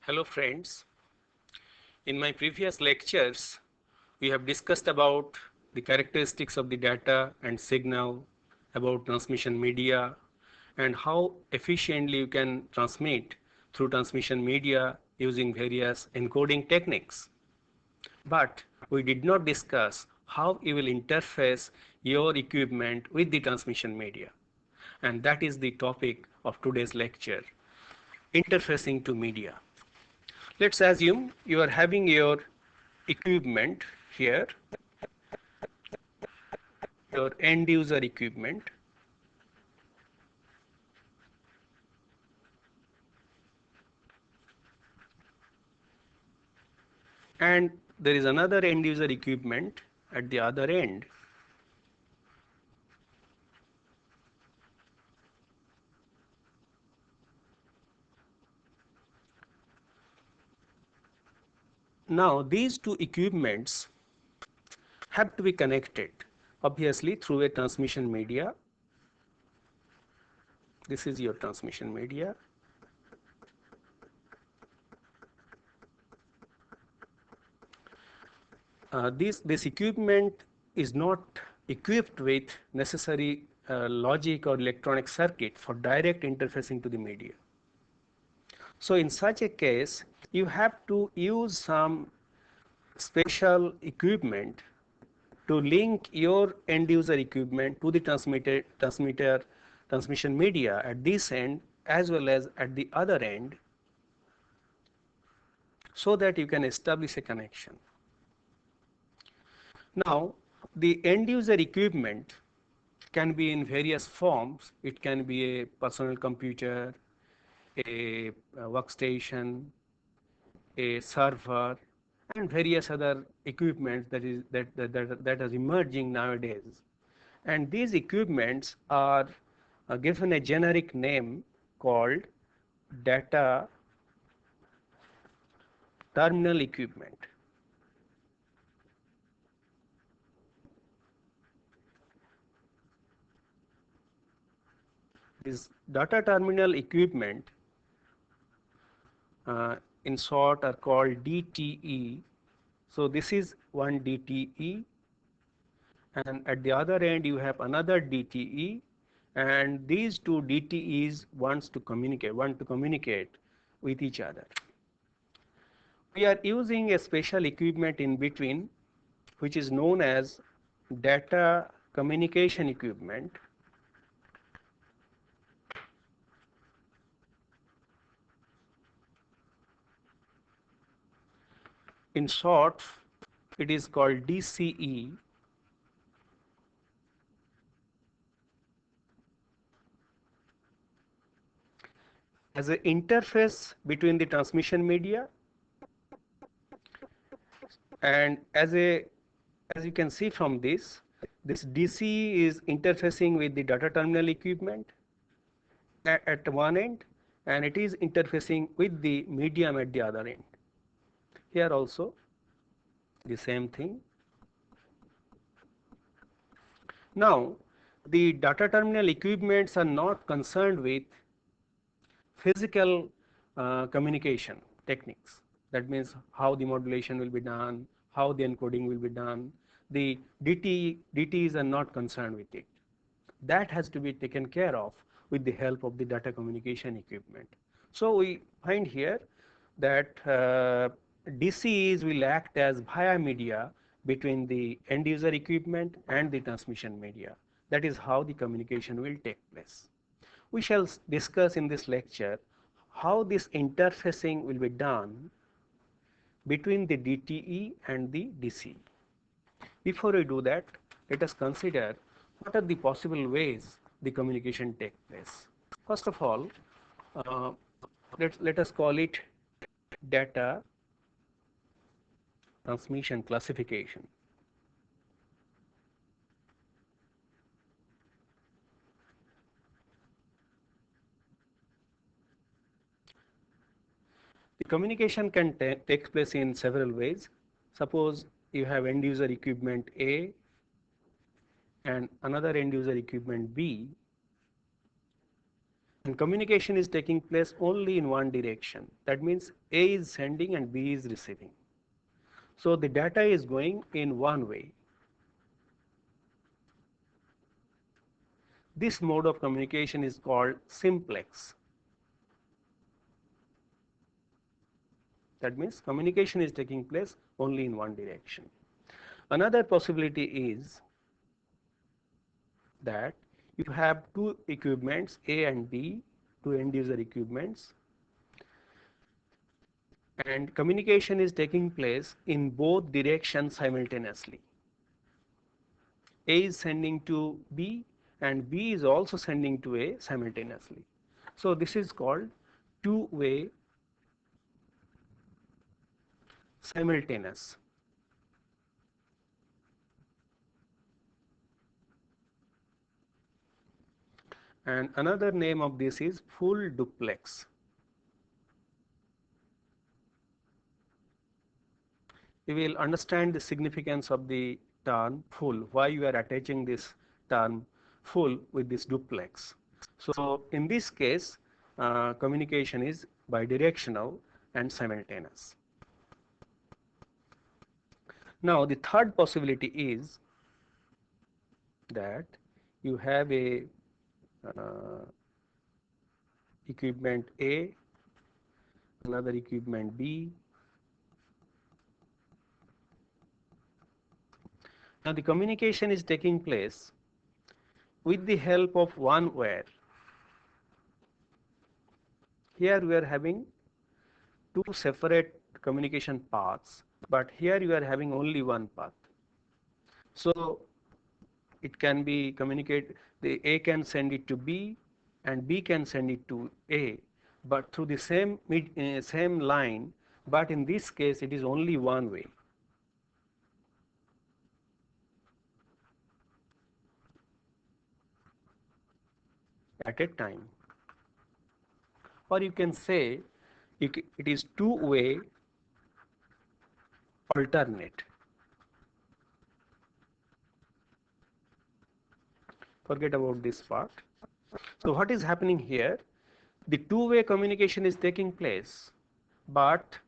Hello friends, in my previous lectures we have discussed about the characteristics of the data and signal, about transmission media and how efficiently you can transmit through transmission media using various encoding techniques. But we did not discuss how you will interface your equipment with the transmission media, and that is the topic of today's lecture, interfacing to media. Let's assume you are having your equipment here, your end user equipment, and there is another end user equipment at the other end. Now these two equipments have to be connected obviously through a transmission media. This is your transmission media. This equipment is not equipped with necessary logic or electronic circuit for direct interfacing to the media. So in such a case, you have to use some special equipment to link your end user equipment to the transmission media at this end as well as at the other end, so that you can establish a connection. Now the end user equipment can be in various forms. It can be a personal computer, a workstation, a server, and various other equipments that is emerging nowadays. And these equipments are given a generic name called data terminal equipment. This data terminal equipment in short are called DTE. So this is one DTE, and at the other end you have another DTE, and these two DTEs want to communicate with each other. We are using a special equipment in between, which is known as data communication equipment. In short, it is called DCE. As an interface between the transmission media, and as you can see from this DCE is interfacing with the data terminal equipment at one end, and it is interfacing with the medium at the other end. Here also the same thing. Now the data terminal equipments are not concerned with physical communication techniques. That means how the modulation will be done, how the encoding will be done. The DTEs are not concerned with it. That has to be taken care of with the help of the data communication equipment. So we find here that DCEs will act as via media between the end user equipment and the transmission media. That is how the communication will take place. We shall discuss in this lecture how this interfacing will be done between the DTE and the DCE. Before we do that, let us consider what are the possible ways the communication takes place. First of all, uh, let us call it data transmission classification. The communication can take place in several ways. Suppose you have end user equipment A and another end user equipment B, And communication is taking place only in one direction. That means A is sending and B is receiving. So the data is going in one way. This mode of communication is called simplex. That means communication is taking place only in one direction. Another possibility is that you have two equipments A and B, two end user equipments, and communication is taking place in both directions simultaneously. A is sending to B and B is also sending to A simultaneously. So this is called two-way simultaneous. And another name of this is full duplex. We will understand the significance of the term full, why you are attaching this term full with this duplex. So in this case, communication is bidirectional and simultaneous. Now the third possibility is that you have a equipment A, another equipment B. Now the communication is taking place with the help of one wire. Here we are having two separate communication paths, but here you are having only one path. So it can be communicate, the A can send it to B and B can send it to A, but through the same line, but in this case it is only one way. At a time. Or you can say it is two-way alternate. Forget about this part. So what is happening here? The two-way communication is taking place, but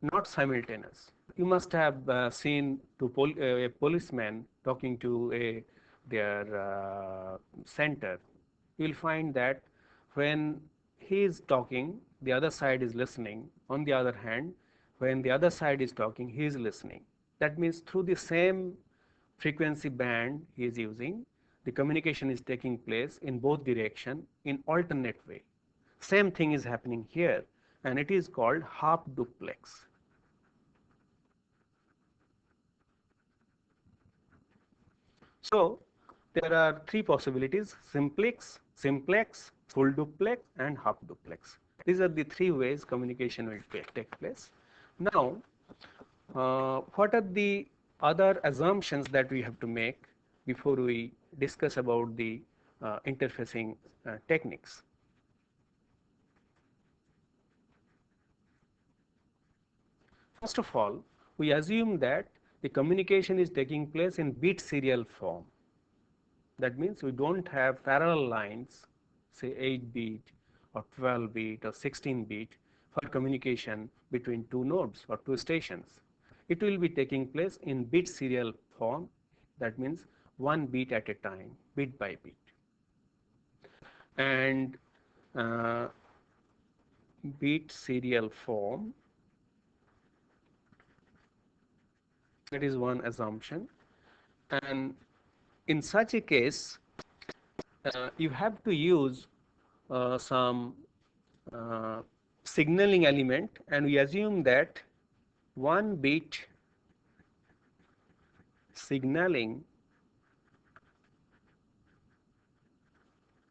not simultaneous. You must have seen a policeman talking to their center. You will find that when he is talking, the other side is listening. On the other hand, when the other side is talking, he is listening. That means through the same frequency band he is using, the communication is taking place in both direction in alternate way. Same thing is happening here, and it is called half duplex. So there are three possibilities: simplex, full duplex, and half duplex. These are the three ways communication will take place. Now, what are the other assumptions that we have to make before we discuss about the interfacing techniques? First of all, we assume that the communication is taking place in bit serial form. That means we don't have parallel lines, say 8-bit or 12-bit or 16-bit for communication between two nodes or two stations. It will be taking place in bit serial form. That means one bit at a time, bit by bit. And bit serial form, that is one assumption. And in such a case, you have to use some signaling element, and we assume that one bit signaling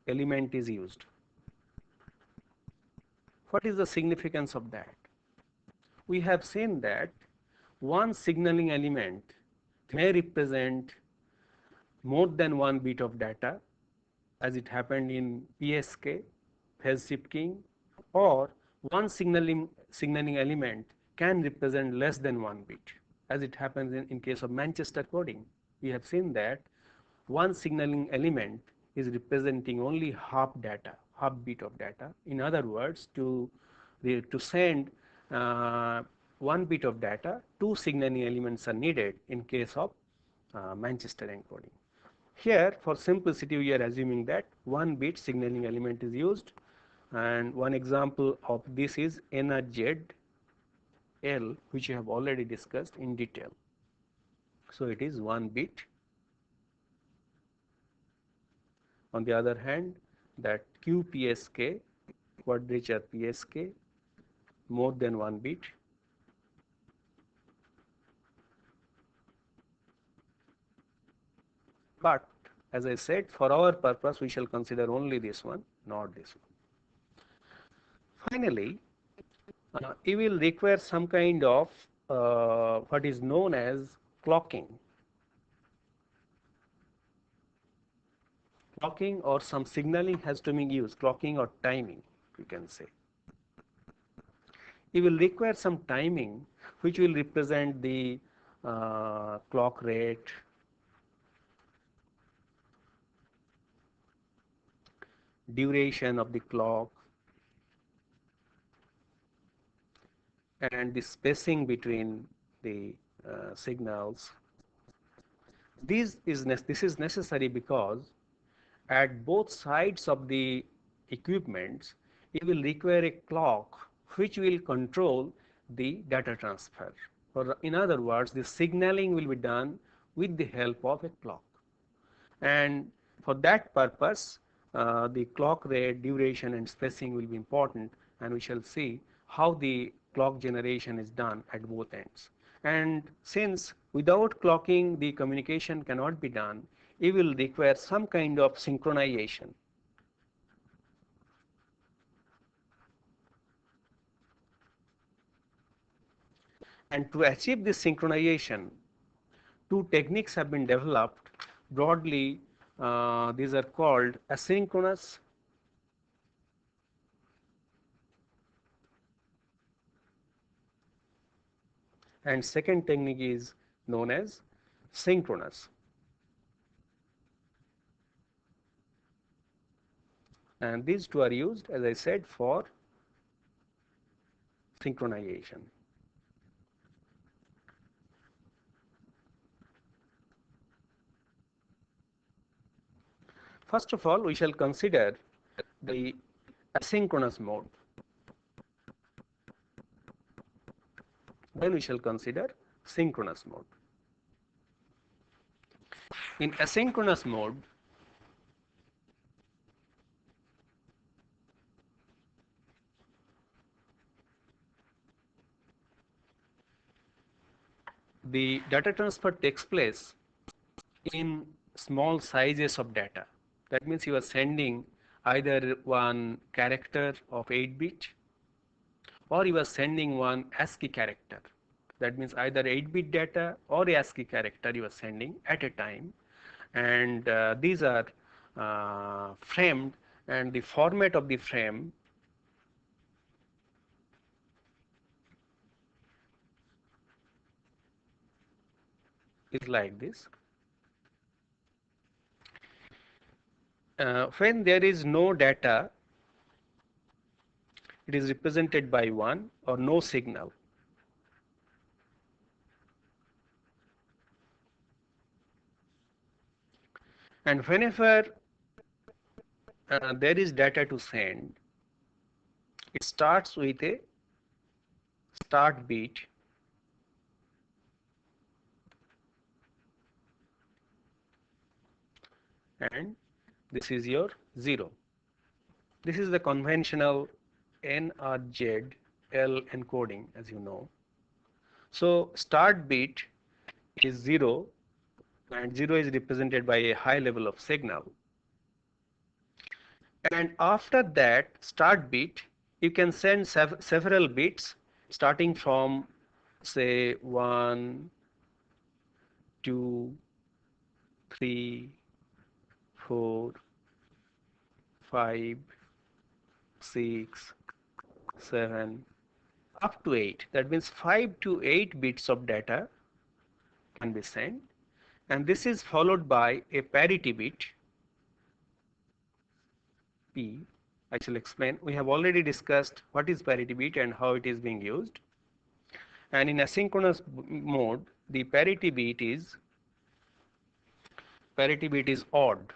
element is used. What is the significance of that? We have seen that one signaling element may represent more than one bit of data, as it happened in PSK, phase shift keying, or one signaling element can represent less than one bit, as it happens in case of Manchester coding. We have seen that one signaling element is representing only half data, half bit of data. In other words, to send 1 bit of data, 2 signaling elements are needed in case of Manchester encoding. Here, for simplicity, we are assuming that 1 bit signaling element is used, and one example of this is NRZ L, which we have already discussed in detail. So it is 1 bit. On the other hand, that QPSK, quadrature PSK, more than 1 bit. But as I said, for our purpose, we shall consider only this one, not this one. Finally, it will require some kind of what is known as clocking. Clocking or some signaling has to be used, clocking or timing, you can say. It will require some timing which will represent the clock rate, duration of the clock, and the spacing between the signals. This is necessary because at both sides of the equipments, it will require a clock which will control the data transfer. Or in other words, the signaling will be done with the help of a clock. And for that purpose, the clock rate, duration, and spacing will be important, and we shall see how the clock generation is done at both ends. And since without clocking the communication cannot be done, it will require some kind of synchronization. And to achieve this synchronization, two techniques have been developed. Broadly, these are called asynchronous and second technique is known as synchronous. And these two are used, as I said, for synchronization. First of all, we shall consider the asynchronous mode. Then we shall consider synchronous mode. In asynchronous mode, the data transfer takes place in small sizes of data. That means you are sending either one character of 8-bit or you are sending one ASCII character. That means either 8-bit data or ASCII character you are sending at a time, and these are framed, and the format of the frame is like this. When there is no data, it is represented by 1 or no signal. And whenever there is data to send, it starts with a start bit and this is your 0. This is the conventional NRZ L encoding, as you know. So start bit is 0 and 0 is represented by a high level of signal. And after that start bit, you can send several bits starting from say 1, 2, 3, 4, 5, 6, 7, up to 8. That means 5 to 8 bits of data can be sent, and this is followed by a parity bit P, I shall explain. We have already discussed what is parity bit and how it is being used. And in asynchronous mode, the parity bit is odd.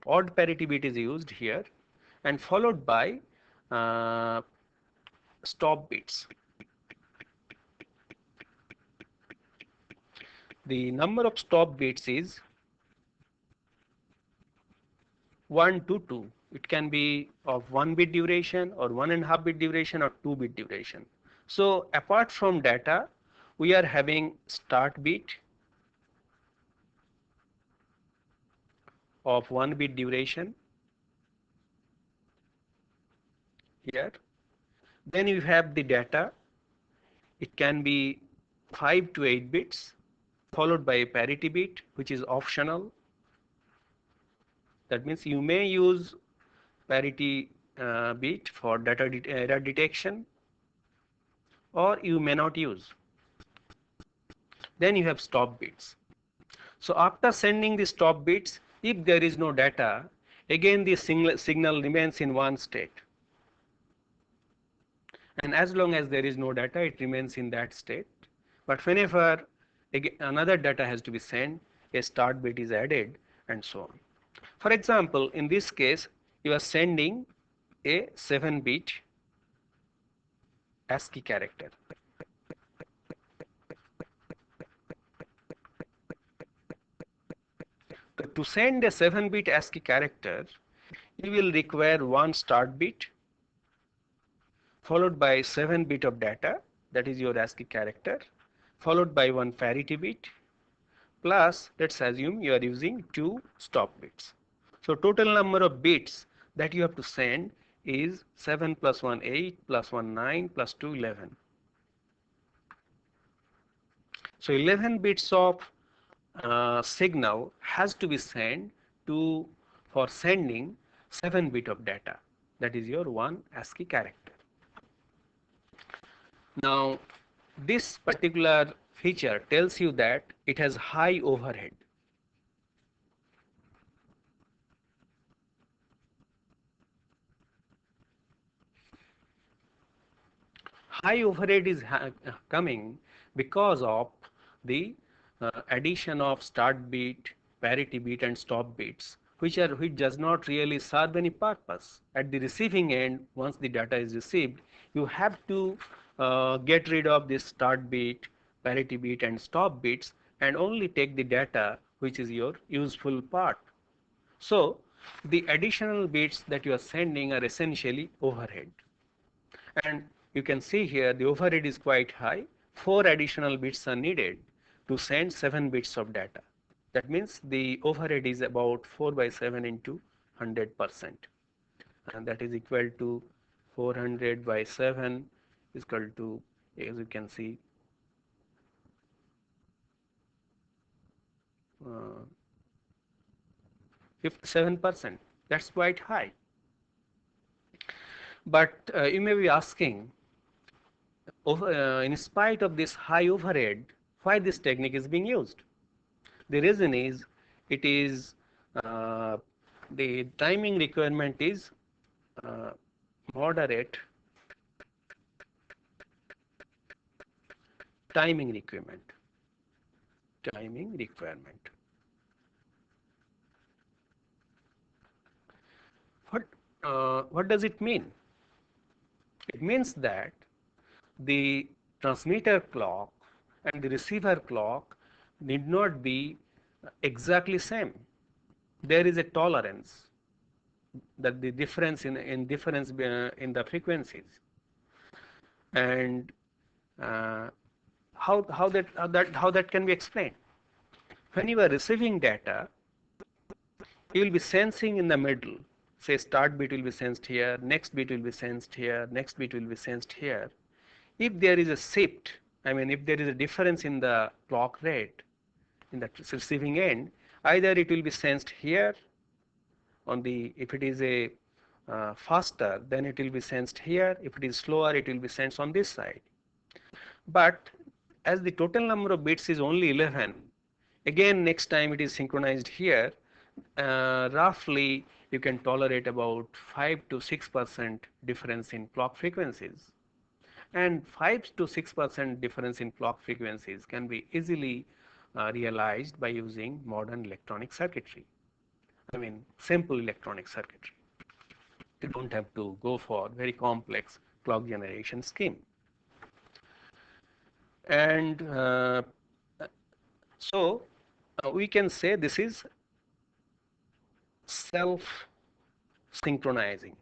Odd parity bit is used here and followed by uh, stop bits. The number of stop bits is 1 to 2. It can be of 1 bit duration or 1.5 bit duration or 2 bit duration. So apart from data, we are having start bit of 1 bit duration here. Then you have the data. It can be 5 to 8 bits followed by a parity bit which is optional. That means you may use parity bit for data error detection or you may not use. Then you have stop bits. So after sending the stop bits, if there is no data, again the signal remains in one state. And as long as there is no data, it remains in that state. But whenever again, another data has to be sent, a start bit is added and so on. For example, in this case, you are sending a 7-bit ASCII character. To send a 7-bit ASCII character, you will require one start bit followed by 7 bit of data, that is your ASCII character, followed by one parity bit, plus let's assume you are using 2 stop bits. So total number of bits that you have to send is 7 plus 1 8 plus 1 9 plus 2 11. So 11 bits of signal has to be sent to for sending 7 bit of data, that is your one ASCII character. Now this particular feature tells you that it has high overhead. High overhead is coming because of the addition of start bit, parity bit and stop bits which does not really serve any purpose. At the receiving end, once the data is received, you have to get rid of this start bit, parity bit and stop bits and only take the data which is your useful part. So the additional bits that you are sending are essentially overhead. And you can see here the overhead is quite high. 4 additional bits are needed to send 7 bits of data. That means the overhead is about 4 by 7 into 100%. And that is equal to 400 by 7 is equal to, as you can see, 57%. That's quite high. But you may be asking, in spite of this high overhead, why this technique is being used? The reason is, it is the timing requirement is moderate timing requirement. What does it mean? It means that the transmitter clock and the receiver clock need not be exactly same. There is a tolerance, that the difference in the frequencies, and how that can be explained. When you are receiving data, you will be sensing in the middle. Say start bit will be sensed here, next bit will be sensed here, next bit will be sensed here. If there is a shift, I mean if there is a difference in the clock rate in the receiving end, either it will be sensed here on the, if it is a faster, then it will be sensed here. If it is slower, it will be sensed on this side. But as the total number of bits is only 11, again next time it is synchronized here, roughly you can tolerate about 5 to 6% difference in clock frequencies, and 5 to 6% difference in clock frequencies can be easily realized by using modern electronic circuitry. I mean simple electronic circuitry. You don't have to go for very complex clock generation scheme. And so we can say this is self synchronizing.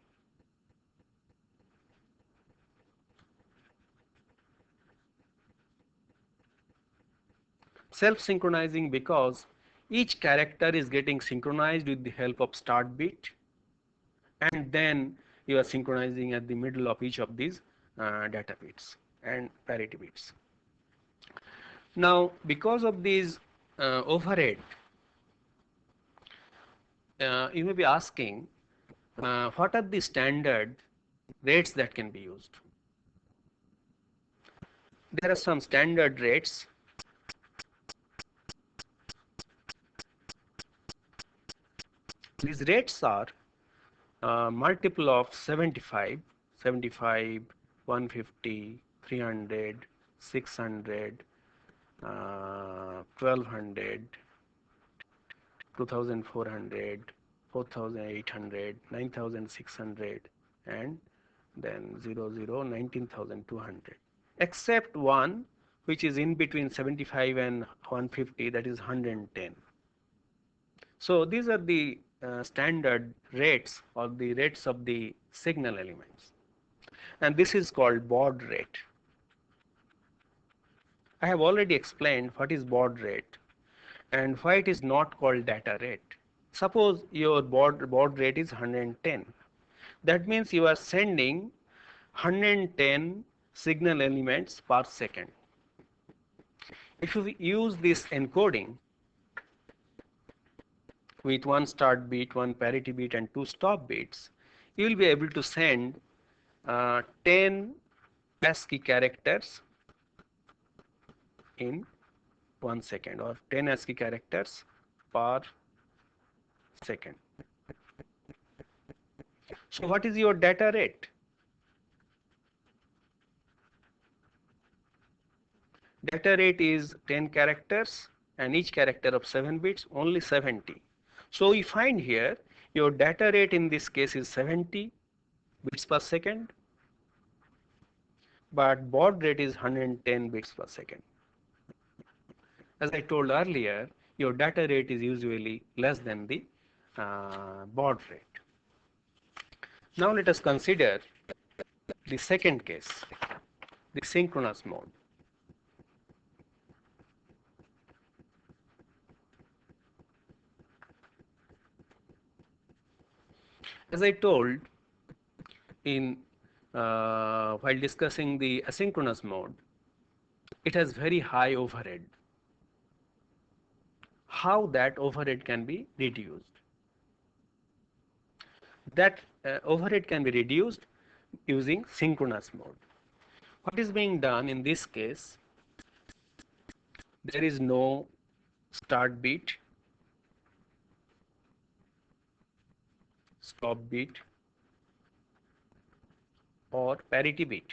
Self synchronizing because each character is getting synchronized with the help of start bit, and then you are synchronizing at the middle of each of these data bits and parity bits. Now because of these overhead, you may be asking what are the standard rates that can be used. There are some standard rates. These rates are multiple of 75, 150, 300, 600, 1200, 2400, 4800, 9600, and then 00, 19200, except one which is in between 75 and 150, that is 110. So these are the standard rates or the rates of the signal elements, and this is called baud rate. I have already explained what is baud rate and why it is not called data rate. Suppose your baud rate is 110. That means you are sending 110 signal elements per second. If you use this encoding with one start bit, one parity bit, and two stop bits, you will be able to send 10 ASCII characters in 1 second, or 10 ASCII characters per second. So what is your data rate? Data rate is 10 characters and each character of 7 bits, only 70. So we find here your data rate in this case is 70 bits per second, but baud rate is 110 bits per second. As I told earlier, your data rate is usually less than the baud rate. Now let us consider the second case, the synchronous mode. As I told in while discussing the asynchronous mode, it has very high overhead. How that overhead can be reduced? That overhead can be reduced using synchronous mode. What is being done in this case? There is no start bit, stop bit, or parity bit.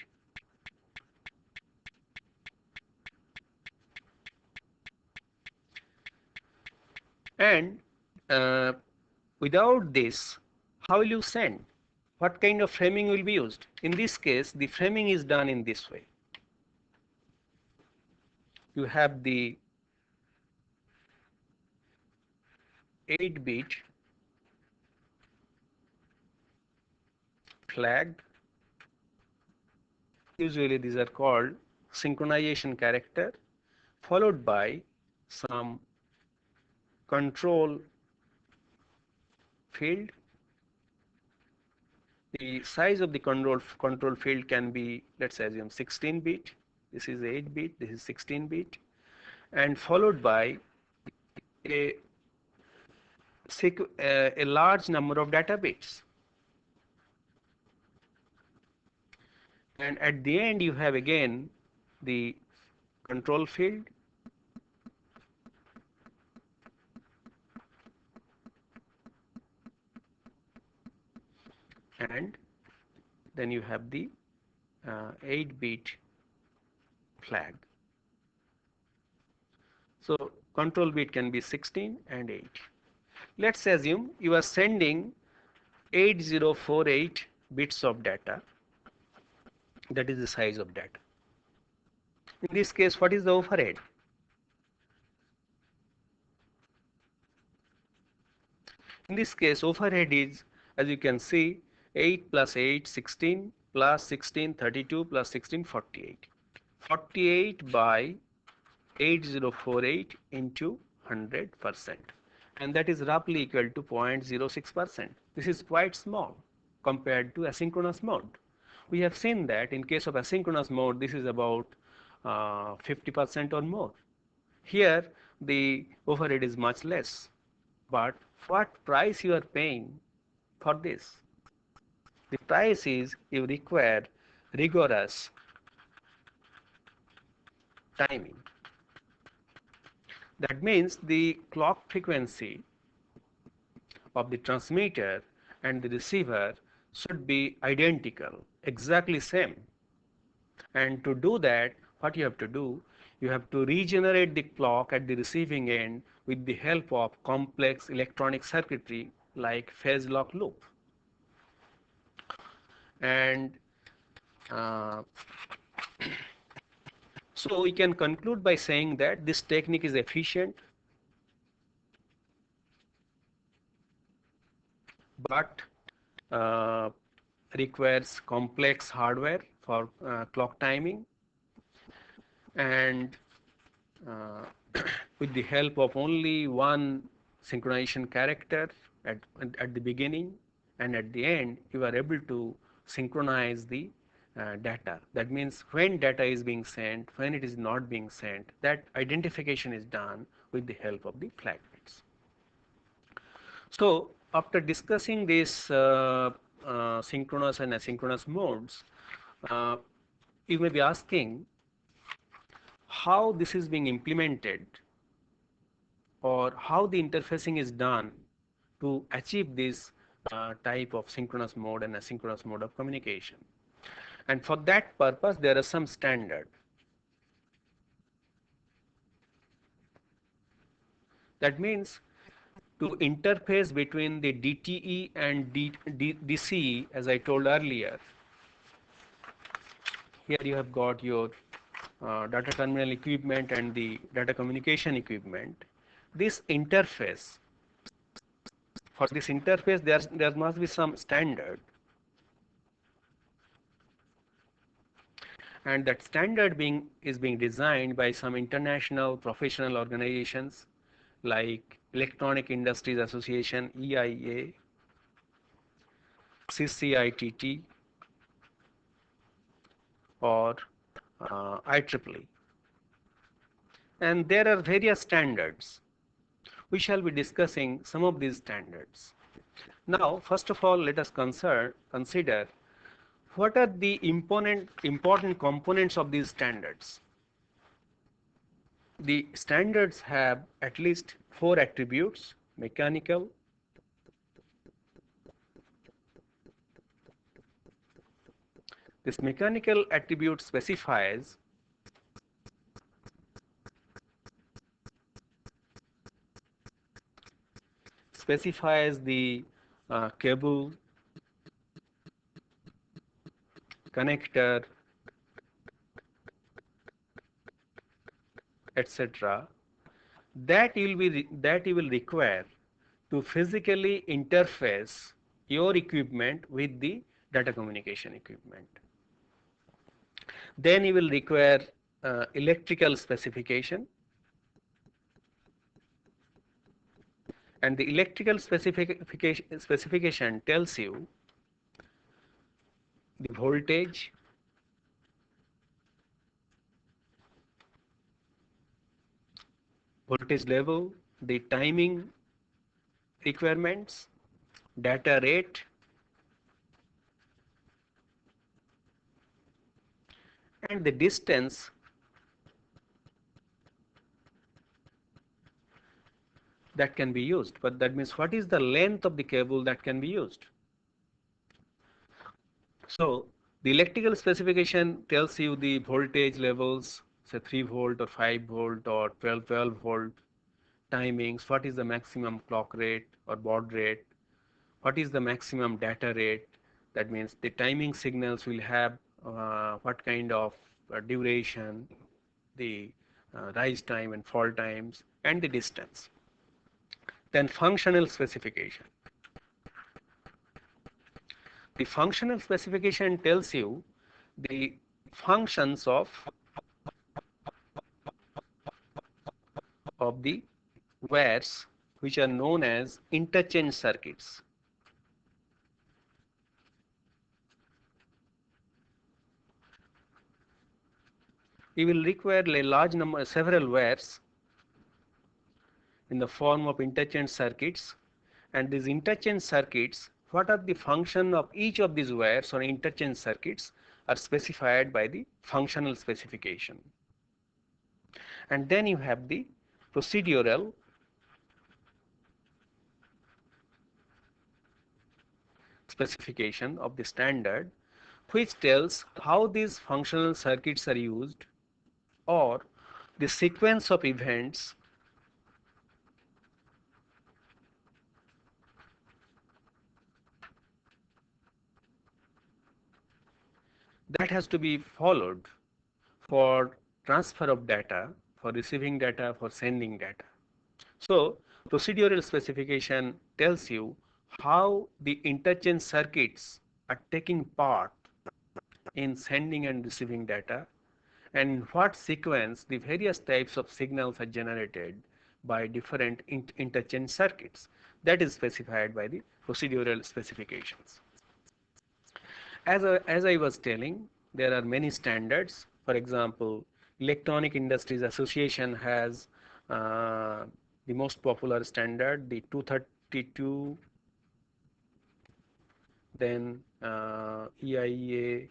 And without this, how will you send? What kind of framing will be used? In this case, the framing is done in this way. You have the 8-bit flag. Usually these are called synchronization character, followed by some control field. The size of the control field can be, let's assume, 16-bit. This is 8-bit, this is 16-bit, and followed by a large number of data bits. And at the end you have again the control field, and then you have the 8-bit flag. So control bit can be 16 and 8. Let's assume you are sending 8048 bits of data. That is the size of data. In this case, what is the overhead? In this case, overhead is, as you can see, 8 plus 8, 16, plus 16, 32, plus 16, 48. 48 by 8048 into 100%. And that is roughly equal to 0.06%. This is quite small compared to asynchronous mode. We have seen that in case of asynchronous mode, this is about 50% or more. Here, the overhead is much less. But what price you are paying for this? The price is you require rigorous timing. That means the clock frequency of the transmitter and the receiver should be identical, exactly same. And to do that, what you have to do, you have to regenerate the clock at the receiving end with the help of complex electronic circuitry like phase lock loop. And uh, so we can conclude by saying that this technique is efficient, but uh, requires complex hardware for clock timing, and uh, with the help of only one synchronization character at the beginning and at the end, you are able to synchronize the data. That means when data is being sent, when it is not being sent, that identification is done with the help of the flag bits. So after discussing this synchronous and asynchronous modes, uh, you may be asking how this is being implemented or how the interfacing is done to achieve this type of synchronous mode and asynchronous mode of communication. And for that purpose, there are some standard. That means to interface between the DTE and DCE, as I told earlier, here you have got your data terminal equipment and the data communication equipment. This interface, for this interface, there must be some standard, and that standard is being designed by some international professional organizations like Electronic Industries Association, EIA, CCITT, or IEEE. And there are various standards. We shall be discussing some of these standards. Now, first of all, let us consider what are the important components of these standards. The standards have at least 4 attributes: mechanical, this mechanical attribute specifies the cable, connector, etc., that you will require to physically interface your equipment with the data communication equipment. Then you will require electrical specification, and the electrical specification tells you the voltage, level, the timing requirements, data rate, and the distance that can be used. But that means what is the length of the cable that can be used? So the electrical specification tells you the voltage levels, say 3 volt or 5 volt or 12 volt, timings, what is the maximum clock rate or baud rate, what is the maximum data rate. That means the timing signals will have what kind of duration, the rise time and fall times, and the distance. Then functional specification. The functional specification tells you the functions of the wires which are known as interchange circuits. We will require a large number, several wires in the form of interchange circuits, and these interchange circuits, what are the function of each of these wires or interchange circuits are specified by the functional specification. And then you have the procedural specification of the standard, which tells how these functional circuits are used, or the sequence of events that has to be followed for transfer of data, for receiving data, for sending data. So procedural specification tells you how the interchange circuits are taking part in sending and receiving data, and in what sequence the various types of signals are generated by different interchange circuits. That is specified by the procedural specifications. As I was telling, there are many standards. For example, Electronic Industries Association has the most popular standard, the 232, then EIA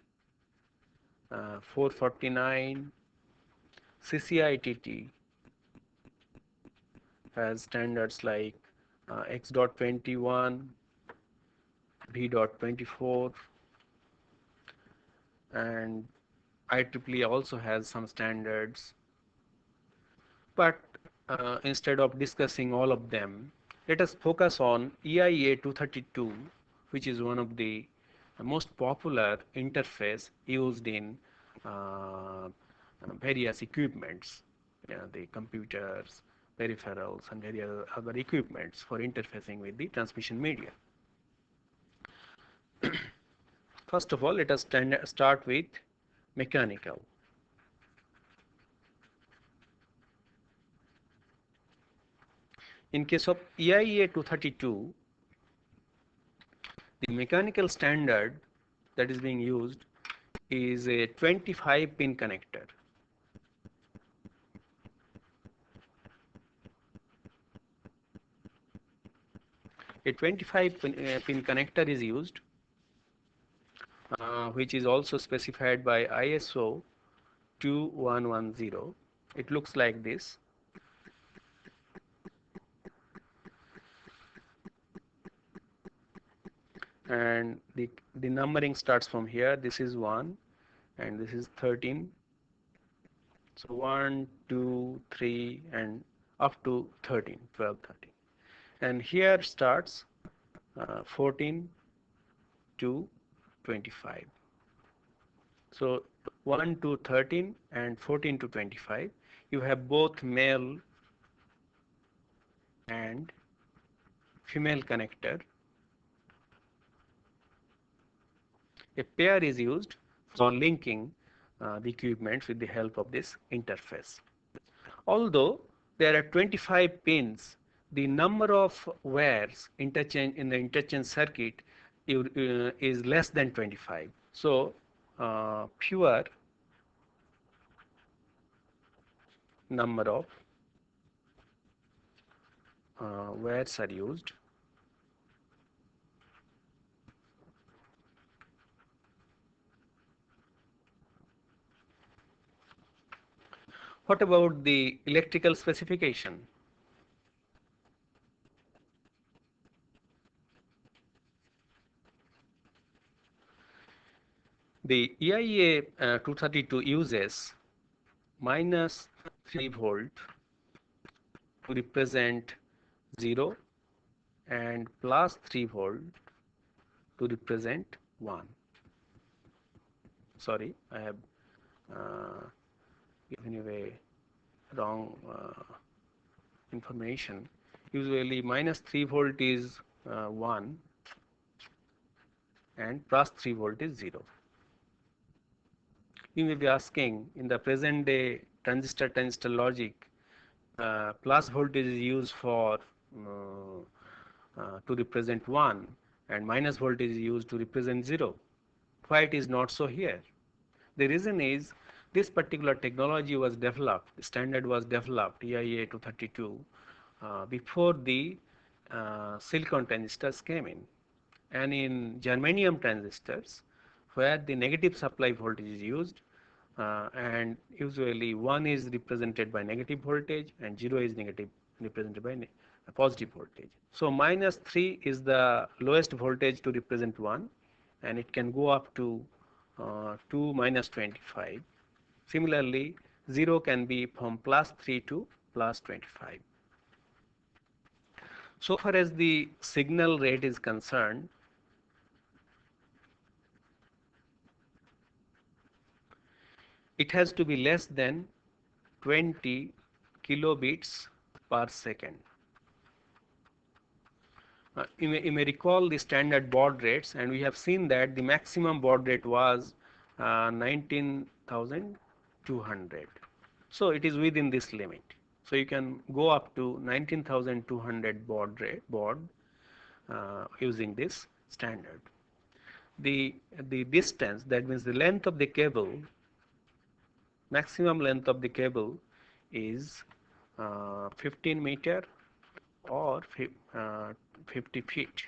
449, CCITT has standards like X.21, V.24, and IEEE also has some standards. But instead of discussing all of them, let us focus on EIA 232, which is one of the most popular interface used in various equipments, the computers, peripherals, and various other equipments for interfacing with the transmission media. First of all, let us start with mechanical. In case of EIA 232, the mechanical standard that is being used is a 25 pin connector. A 25 pin connector is used, which is also specified by ISO 2110. It looks like this. And the numbering starts from here. This is 1 and this is 13. So 1, 2, 3 and up to 13, 12, 13. And here starts 14 to 25. So 1 to 13 and 14 to 25, you have both male and female connector. A pair is used for linking the equipment with the help of this interface. Although there are 25 pins, the number of wires interchange in the interchange circuit is less than 25. So fewer number of wires are used. What about the electrical specification? The EIA 232 uses minus 3 volt to represent 0 and plus 3 volt to represent 1. Sorry, I have given you a wrong information. Usually minus 3 volt is 1 and plus 3 volt is 0. You may be asking, in the present day transistor logic, plus voltage is used for to represent 1 and minus voltage is used to represent 0. Why it is not so here? The reason is this particular technology was developed, the standard was developed, EIA 232, before the silicon transistors came in. And in germanium transistors, where the negative supply voltage is used, and usually 1 is represented by negative voltage and 0 is represented by positive voltage. So minus 3 is the lowest voltage to represent 1, and it can go up to 2 minus 25. Similarly, 0 can be from plus 3 to plus 25. So far as the signal rate is concerned, it has to be less than 20 kilobits per second. You may recall the standard baud rates, and we have seen that the maximum baud rate was 19,200. So it is within this limit. So you can go up to 19,200 baud using this standard. The distance, that means the length of the cable, maximum length of the cable is 15 meter or 50 feet.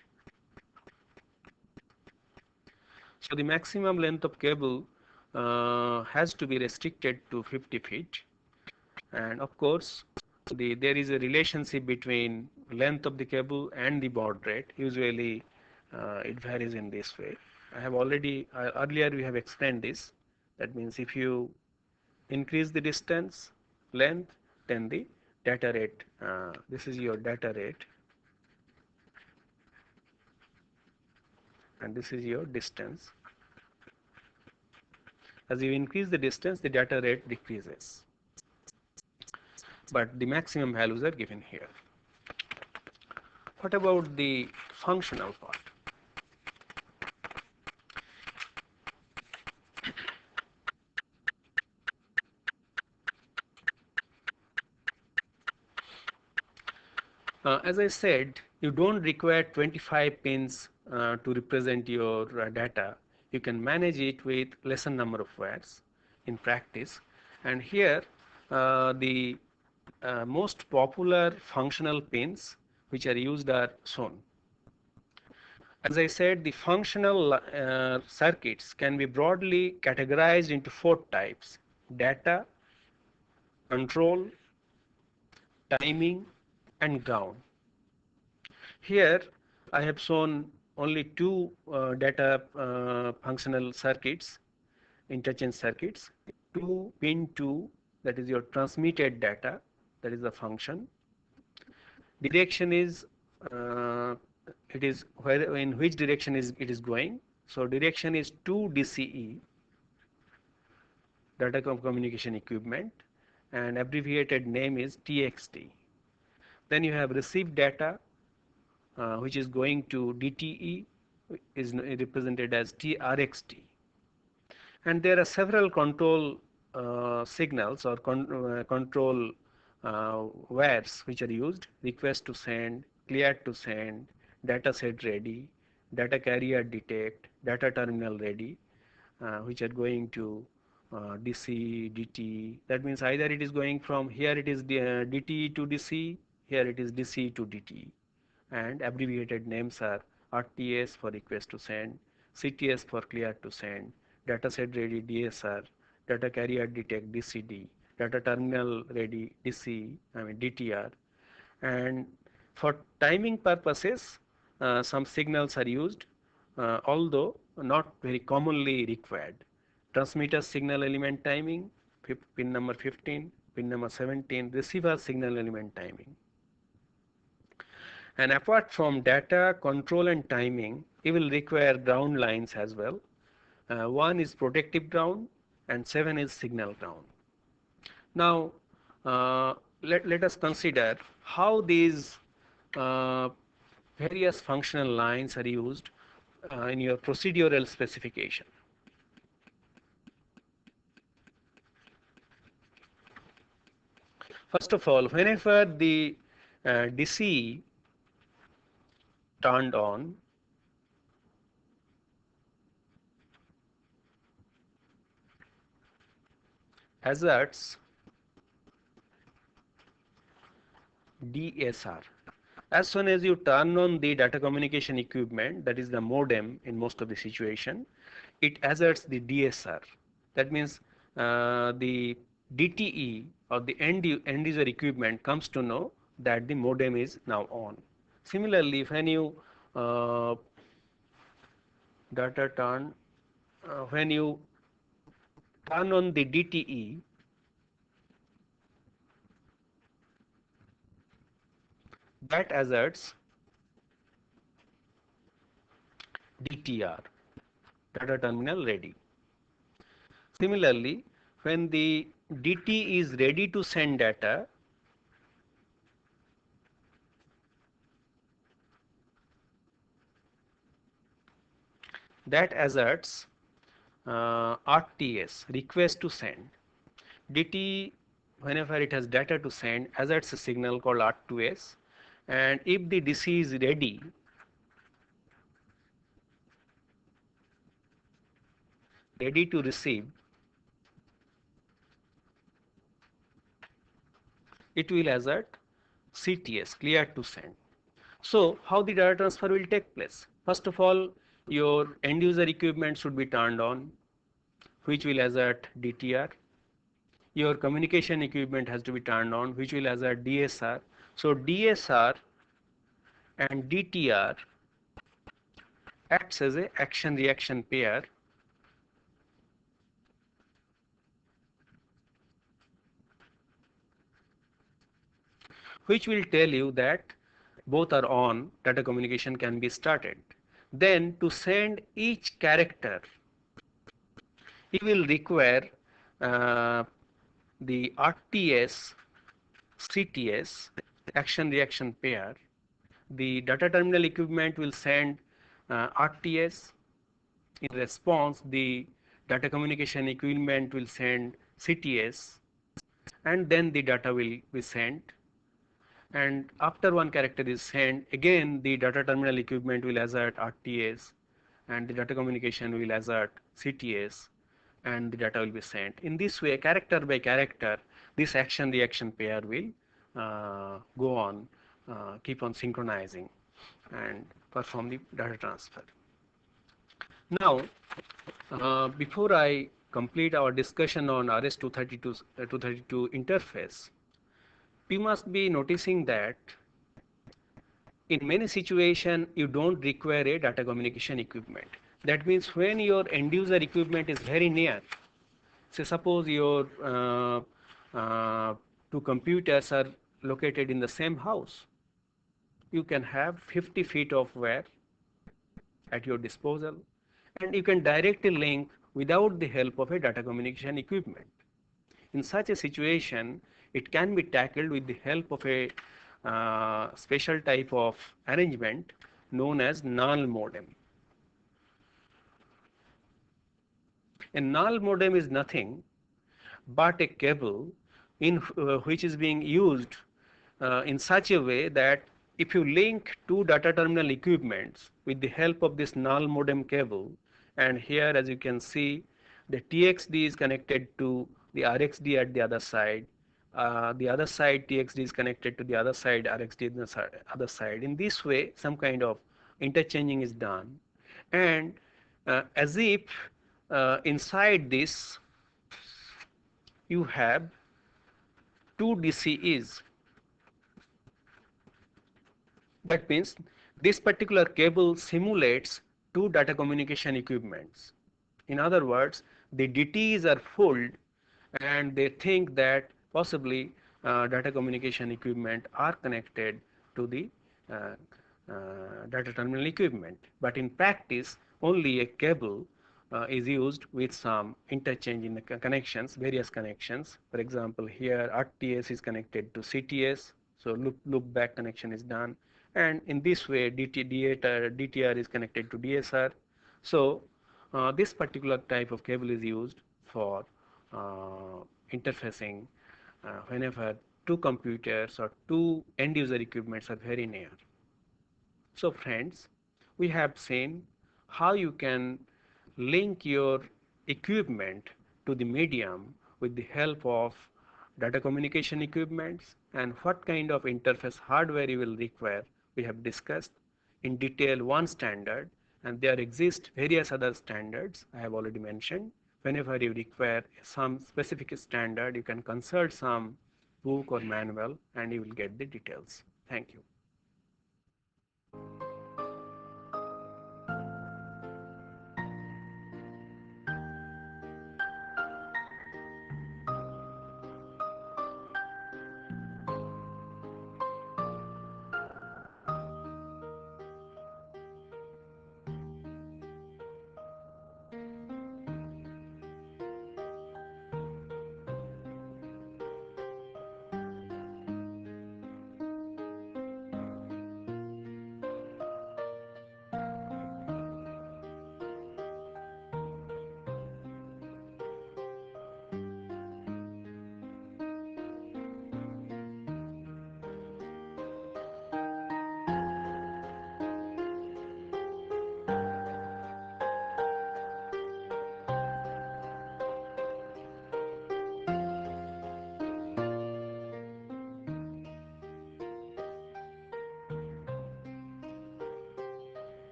So the maximum length of cable has to be restricted to 50 feet, and of course there is a relationship between length of the cable and the baud rate. Usually it varies in this way. I have already earlier we have explained this. That means if you increase the distance, length, then the data rate, this is your data rate, and this is your distance. As you increase the distance, the data rate decreases, but the maximum values are given here. What about the functional part? As I said, you don't require 25 pins to represent your data. You can manage it with lesser number of wires in practice. And here the most popular functional pins which are used are shown. As I said, the functional circuits can be broadly categorized into 4 types: data, control, timing, and ground. Here I have shown only 2 data functional circuits, interchange circuits. 2 pin 2, that is your transmitted data, that is the function. Direction is it is where, in which direction is it is going. So direction is to DCE, data communication equipment, and abbreviated name is TXT. Then you have received data, which is going to DTE, is represented as TRXT. And there are several control signals or control wires which are used: request to send, cleared to send, data set ready, data carrier detect, data terminal ready, which are going to DC, DT. That means either it is going from here, it is DT to DC, here it is DC to DT. And abbreviated names are RTS for request to send, CTS for clear to send, data set ready DSR, data carrier detect DCD, data terminal ready DTR. And for timing purposes, some signals are used, although not very commonly required. transmitter signal element timing, pin number 15, pin number 17, receiver signal element timing. And apart from data, control and timing, it will require ground lines as well. One is protective ground and 7 is signal ground. Now, let us consider how these uh, various functional lines are used in your procedural specification. First of all, whenever the DC turned on, asserts DSR. As soon as you turn on the data communication equipment, that is the modem in most of the situation, it asserts the DSR. That means the DTE or the end user equipment comes to know that the modem is now on. Similarly, when you data turn, when you turn on the DTE, that asserts DTR, data terminal ready. Similarly, when the DT is ready to send data, that asserts RTS, request to send. DT, whenever it has data to send, asserts a signal called R2S, and if the DC is ready to receive, it will assert CTS, clear to send. So how the data transfer will take place? First of all, your end user equipment should be turned on, which will assert DTR. Your communication equipment has to be turned on, which will assert DSR. So DSR and DTR acts as a action reaction pair, which will tell you that both are on, data communication can be started. Then to send each character, it will require the RTS CTS action reaction pair. The data terminal equipment will send RTS. In response, the data communication equipment will send CTS, and then the data will be sent. And after one character is sent, again the data terminal equipment will assert RTS, and the data communication will assert CTS, and the data will be sent. In this way, character by character, this action reaction pair will go on, keep on synchronizing and perform the data transfer. Now, before I complete our discussion on RS-232 interface, we must be noticing that in many situations you don't require a data communication equipment. That means when your end user equipment is very near, say suppose your two computers are located in the same house, you can have 50 feet of wire at your disposal, and you can directly link without the help of a data communication equipment. In such a situation, it can be tackled with the help of a special type of arrangement known as null modem. A null modem is nothing but a cable in which is being used in such a way that if you link two data terminal equipments with the help of this null modem cable, and here as you can see the TXD is connected to the RXD at the other side, TXD is connected to the other side, RXD on the other side. In this way some kind of interchanging is done, and as if inside this you have two DCEs. That means this particular cable simulates two data communication equipments. In other words, the DTs are fooled and they think that possibly data communication equipment are connected to the uh, data terminal equipment. But in practice, only a cable is used with some interchange in the connections, various connections. For example, here RTS is connected to CTS, so loop back connection is done. And in this way, DTR is connected to DSR. So this particular type of cable is used for interfacing whenever two computers or two end user equipments are very near. So friends, we have seen how you can link your equipment to the medium with the help of data communication equipments and what kind of interface hardware you will require. We have discussed in detail one standard, and there exist various other standards I have already mentioned. Whenever you require some specific standard, you can consult some book or manual and you will get the details. Thank you.